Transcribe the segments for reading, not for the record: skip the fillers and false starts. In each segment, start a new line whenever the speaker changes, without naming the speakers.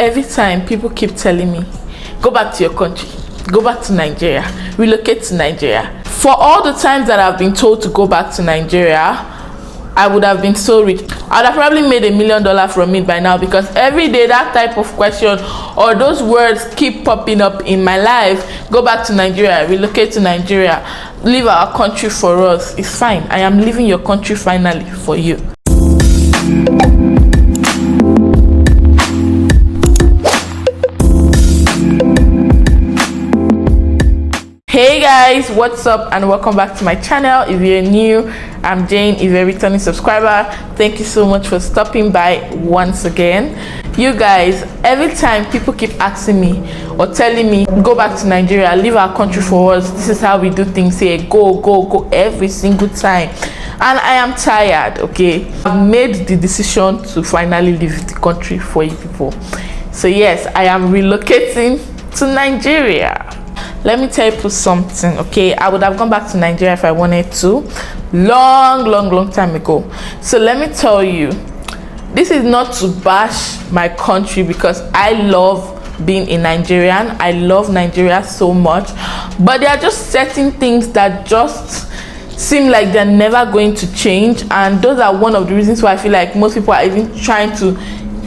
every time people keep telling me, go back to your country, go back to Nigeria, relocate to Nigeria. For all the times that I've been told to go back to Nigeria, I would have been so rich. I would have probably made $1 million from it by now, because every day that type of question or those words keep popping up in my life. Go back to Nigeria, relocate to Nigeria, leave our country for us. It's fine. I am leaving your country finally for you. Hey guys, what's up and welcome back to my channel. If you're new, I'm Jane. If you're a returning subscriber, thank you so much for stopping by once again. You guys, every time people keep asking me or telling me, go back to Nigeria, leave our country for us, this is how we do things here, go every single time, and I am tired. Okay, I've made the decision to finally leave the country for you people. So yes, I am relocating to Nigeria. Let me tell you something, okay? I would have gone back to Nigeria if I wanted to, long time ago. So let me tell you, this is not to bash my country, because I love being a Nigerian. I love Nigeria so much, but there are just certain things that just seem like they're never going to change, and those are one of the reasons why I feel like most people are even trying to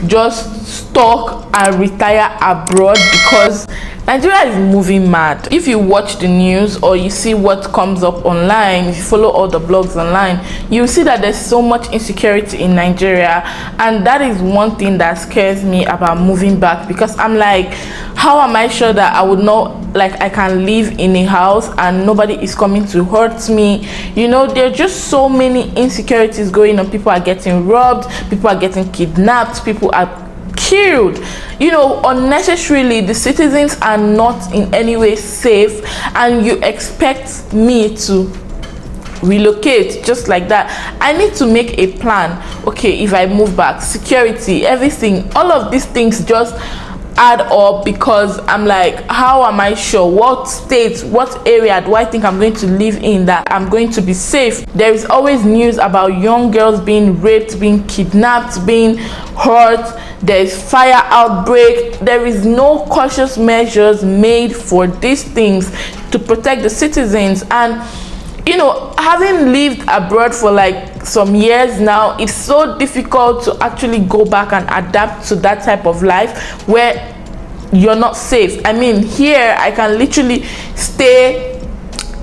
just stalk and retire abroad, because Nigeria is moving mad. If you watch the news or you see what comes up online, if you follow all the blogs online, you see that there's so much insecurity in Nigeria, and that is one thing that scares me about moving back, because I'm like, how am I sure that I would not, like, I can live in a house and nobody is coming to hurt me? You know, there are just so many insecurities going on. People are getting robbed, people are getting kidnapped, people are killed, you know, unnecessarily. The citizens are not in any way safe, and you expect me to relocate just like that? I need to make a plan. Okay, if I move back, security, everything, all of these things just add up, because I'm like, how am I sure what state, what area do I think I'm going to live in that I'm going to be safe? There is always news about young girls being raped, being kidnapped, being hurt. There is fire outbreak. There is no cautious measures made for these things to protect the citizens. And you know, having lived abroad for like some years now, it's so difficult to actually go back and adapt to that type of life where you're not safe. I mean, here I can literally stay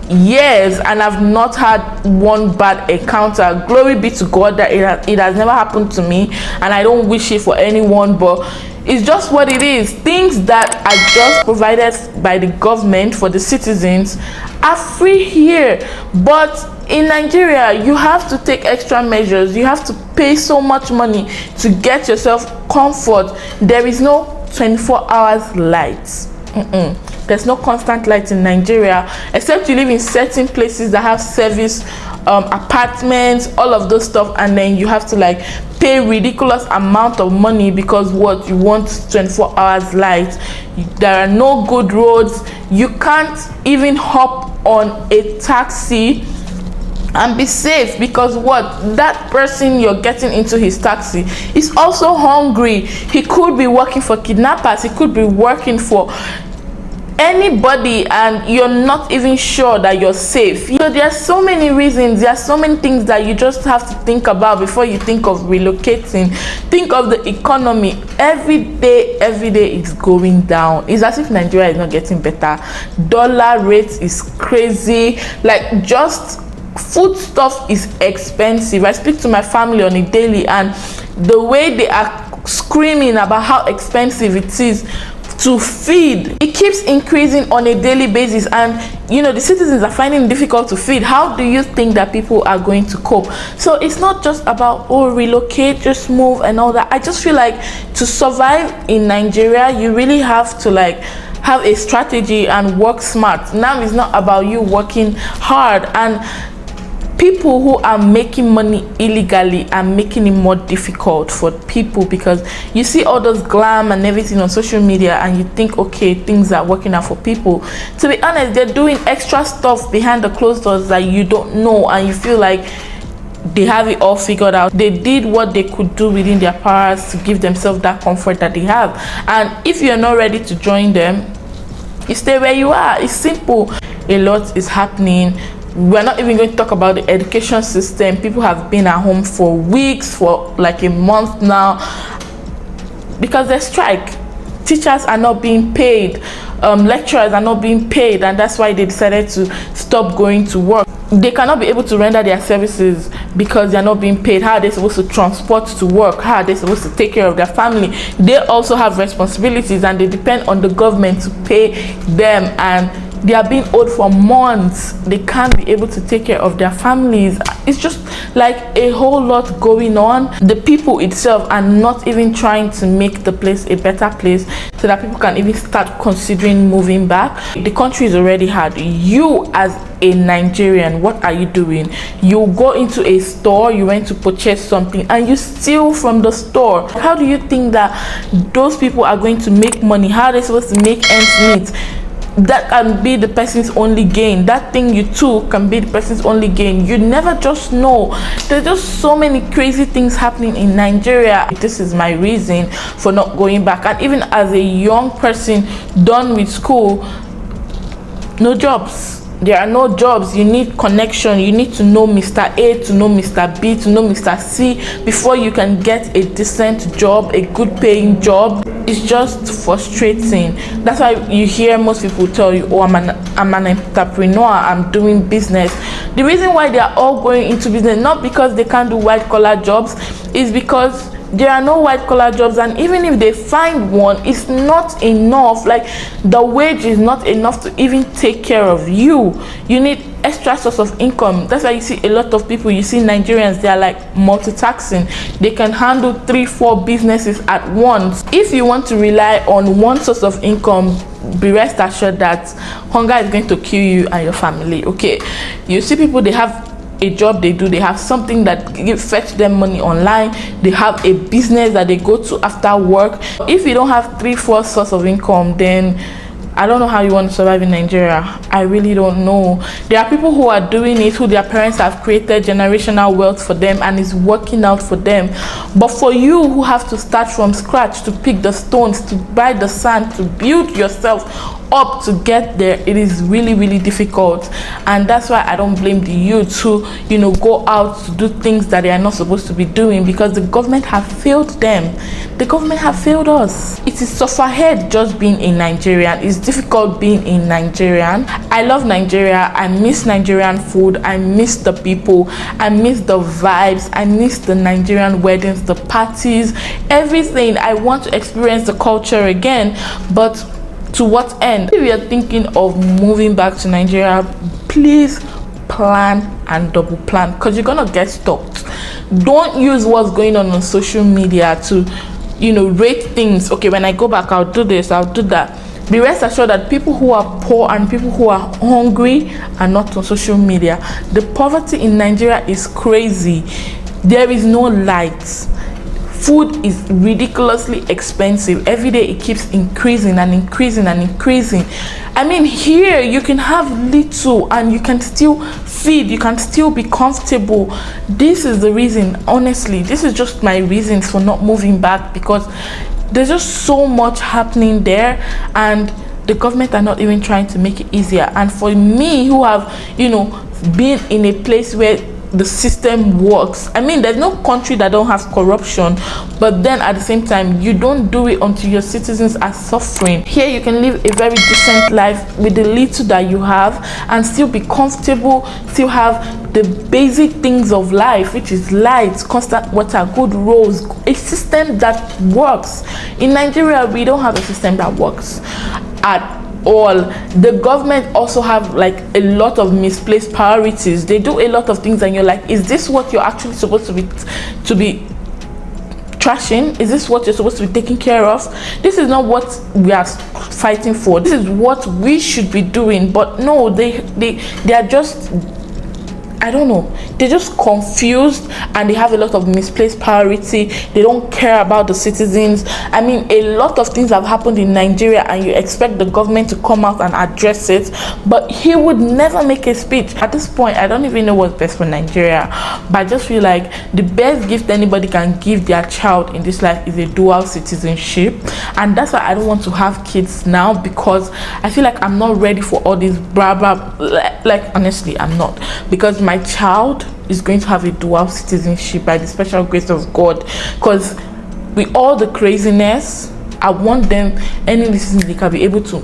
years and I've not had one bad encounter. Glory be to God that it has never happened to me, and I don't wish it for anyone, but it's just what it is. Things that are just provided by the government for the citizens are free here, but in Nigeria you have to take extra measures. You have to pay so much money to get yourself comfort. There is no 24 hours lights. There's no constant light in Nigeria, except you live in certain places that have service apartments, all of those stuff, and then you have to like pay ridiculous amount of money because what you want 24 hours light. There are no good roads. You can't even hop on a taxi and be safe, because what, that person you're getting into his taxi is also hungry. He could be working for kidnappers, he could be working for anybody, and you're not even sure that you're safe. So there are so many reasons, there are so many things that you just have to think about before you think of relocating. Think of the economy. Every day is going down. It's as if Nigeria is not getting better. Dollar rate is crazy. Like, just food stuff is expensive. I speak to my family on a daily, and the way they are screaming about how expensive it is to feed, it keeps increasing on a daily basis, and you know, the citizens are finding it difficult to feed. How do you think that people are going to cope? So it's not just about, oh, relocate, just move and all that. I just feel like to survive in Nigeria, you really have to like have a strategy and work smart. Now it's not about you working hard, and people who are making money illegally are making it more difficult for people, because you see all those glam and everything on social media and you think, okay, things are working out for people. To be honest, they're doing extra stuff behind the closed doors that you don't know, and you feel like they have it all figured out. They did what they could do within their powers to give themselves that comfort that they have. And if you're not ready to join them, you stay where you are. It's simple. A lot is happening. We're not even going to talk about the education system. People have been at home for weeks, for like a month now, because there's strike. Teachers are not being paid, lecturers are not being paid, and that's why they decided to stop going to work. They cannot be able to render their services because they're not being paid. How are they supposed to transport to work? How are they supposed to take care of their family? They also have responsibilities, and they depend on the government to pay them, and they are being owed for months. They can't be able to take care of their families. It's just like a whole lot going on. The people itself are not even trying to make the place a better place so that people can even start considering moving back. The country is already hard. You as a Nigerian, what are you doing? You go into a store, you went to purchase something, and you steal from the store. How do you think that those people are going to make money? How are they supposed to make ends meet? That can be the person's only gain. That thing you took can be the person's only gain. You never just know. There's just so many crazy things happening in Nigeria. This is my reason for not going back. And even as a young person done with school, no jobs. There are no jobs. You need connection. You need to know Mr. A, to know Mr. B, to know Mr. C before you can get a decent job, a good paying job. It's just frustrating. That's why you hear most people tell you, oh, I'm an entrepreneur, I'm doing business. The reason why they are all going into business, not because they can't do white collar jobs, is because there are no white collar jobs, and even if they find one, it's not enough. Like, the wage is not enough to even take care of you. You need extra source of income. That's why you see a lot of people, you see Nigerians, they are like multitasking. They can handle 3-4 businesses at once. If you want to rely on one source of income, be rest assured that hunger is going to kill you and your family. Okay, you see people, they have a job they do, they have something that fetch them money online, they have a business that they go to after work. If you don't have 3-4 source of income, then I don't know how you want to survive in Nigeria. I really don't know. There are people who are doing it, who their parents have created generational wealth for them and is working out for them. But for you who have to start from scratch, to pick the stones, to buy the sand, to build yourself up to get there, it is really, really difficult. And that's why I don't blame the youth who, go out to do things that they are not supposed to be doing, because the government have failed them. The government have failed us. It is sufferhead just being a Nigerian. It's difficult being a Nigerian. I love Nigeria. I miss Nigerian food. I miss the people. I miss the vibes. I miss the Nigerian weddings, the parties, everything. I want to experience the culture again, but to what end? If you are thinking of moving back to Nigeria, please plan and double plan, because you're gonna get stopped. Don't use what's going on social media to rate things. Okay, when I go back, I'll do this, I'll do that. Be rest assured that people who are poor and people who are hungry are not on social media. The poverty in Nigeria is crazy. There is no light. Food is ridiculously expensive. Every day it keeps increasing and increasing and increasing. I mean, here you can have little and you can still feed, you can still be comfortable. This is the reason, honestly, this is just my reasons for not moving back, because there's just so much happening there and the government are not even trying to make it easier. And for me, who have been in a place where the system works, I mean, there's no country that don't have corruption, but then at the same time, you don't do it until your citizens are suffering. Here you can live a very decent life with the little that you have and still be comfortable, still have the basic things of life, which is lights, constant water, good roads, a system that works. In Nigeria, we don't have a system that works at all. The government also have like a lot of misplaced priorities. They do a lot of things and you're like, is this what you're actually supposed to be trashing? Is this what you're supposed to be taking care of? This is not what we are fighting for. This is what we should be doing. But no, they are just I don't know, they're just confused, and they have a lot of misplaced priority. They don't care about the citizens. I mean, a lot of things have happened in Nigeria, and you expect the government to come out and address it, but he would never make a speech. At this point, I don't even know what's best for Nigeria, but I just feel like the best gift anybody can give their child in this life is a dual citizenship. And that's why I don't want to have kids now, because I feel like I'm not ready for all this blah blah. Like, honestly, I'm not, because my child is going to have a dual citizenship by the special grace of God. Because with all the craziness, I want them, any reason they can be able to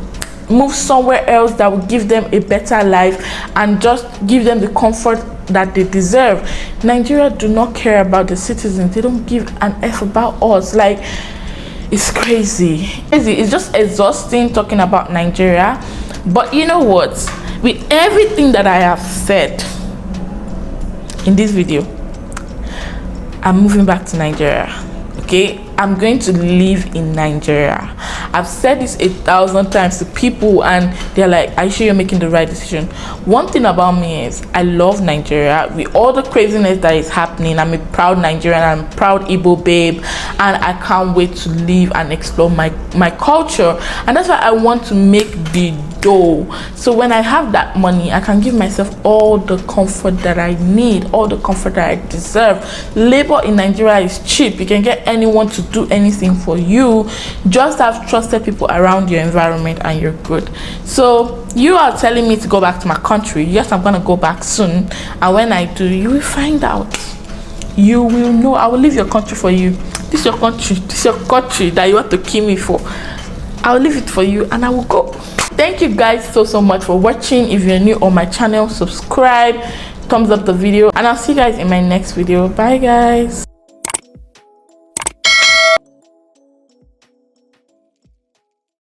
move somewhere else that will give them a better life and just give them the comfort that they deserve. Nigeria do not care about the citizens. They don't give an F about us. Like, it's crazy. It's just exhausting talking about Nigeria. But you know what, with everything that I have said in this video, I'm moving back to Nigeria. Okay, I'm going to live in Nigeria. I've said this 1,000 times to people, and they're like, are you sure you're making the right decision? One thing about me is I love Nigeria. With all the craziness that is happening, I'm a proud Nigerian, I'm a proud Igbo babe, and I can't wait to live and explore my culture. And that's why I want to make the dough, so when I have that money, I can give myself all the comfort that I need, all the comfort that I deserve. Labor in Nigeria is cheap. You can get anyone to do anything for you. Just have trusted people around your environment and you're good. So you are telling me to go back to my country. Yes, I'm gonna go back soon, and when I do, you will find out. You will know. I will leave your country for you. This is your country. This is your country that you want to kill me for. I will leave it for you, and I will go. Thank you guys so much for watching. If you're new on my channel, subscribe, thumbs up the video, and I'll see you guys in my next video. Bye guys.